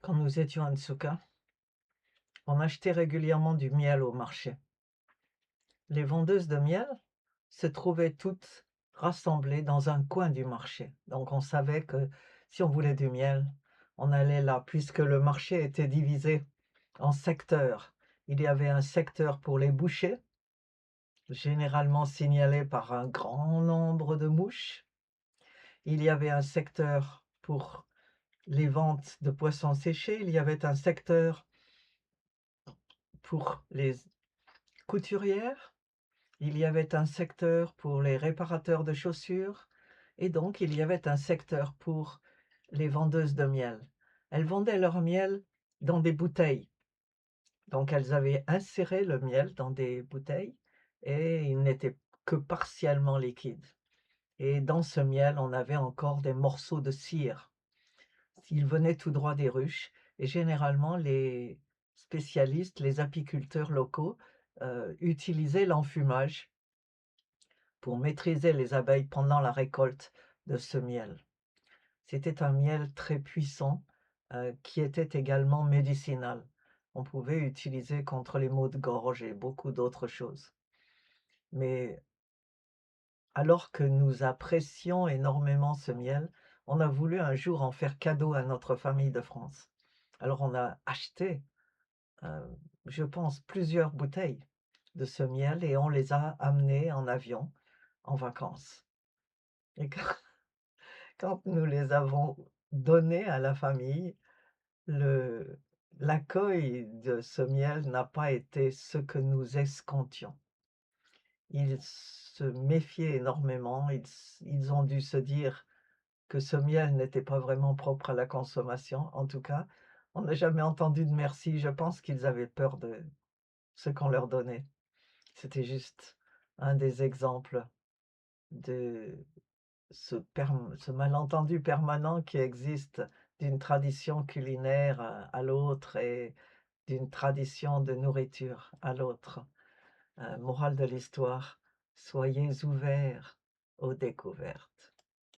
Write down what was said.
Quand nous étions à Nsouka, on achetait régulièrement du miel au marché. Les vendeuses de miel se trouvaient toutes rassemblées dans un coin du marché. Donc on savait que si on voulait du miel, on allait là, puisque le marché était divisé en secteurs. Il y avait un secteur pour les bouchers, généralement signalé par un grand nombre de mouches. Il y avait un secteur pour les ventes de poissons séchés. Il y avait un secteur pour les couturières. Il y avait un secteur pour les réparateurs de chaussures et donc il y avait un secteur pour les vendeuses de miel. Elles vendaient leur miel dans des bouteilles. Donc elles avaient inséré le miel dans des bouteilles et il n'était que partiellement liquide. Et dans ce miel, on avait encore des morceaux de cire. Il venait tout droit des ruches et généralement les spécialistes, les apiculteurs locaux, utilisaient l'enfumage pour maîtriser les abeilles pendant la récolte de ce miel. C'était un miel très puissant, qui était également médicinal. On pouvait utiliser contre les maux de gorge et beaucoup d'autres choses. Mais alors que nous apprécions énormément ce miel, on a voulu un jour en faire cadeau à notre famille de France. Alors on a acheté, heu, je pense plusieurs bouteilles de ce miel et on les a amenées en avion en vacances. Et quand nous les avons donnés à la famille, le l'accueil de ce miel n'a pas été ce que nous escomptions. Ils se méfiaient énormément, ils ont dû se dire que ce miel n'était pas vraiment propre à la consommation. En tout cas, on n'a jamais entendu de merci. Je pense qu'ils avaient peur de ce qu'on leur donnait. C'était juste un des exemples de ce malentendu permanent qui existe d'une tradition culinaire à l'autre et d'une tradition de nourriture à l'autre. Morale de l'histoire, soyez ouverts aux découvertes.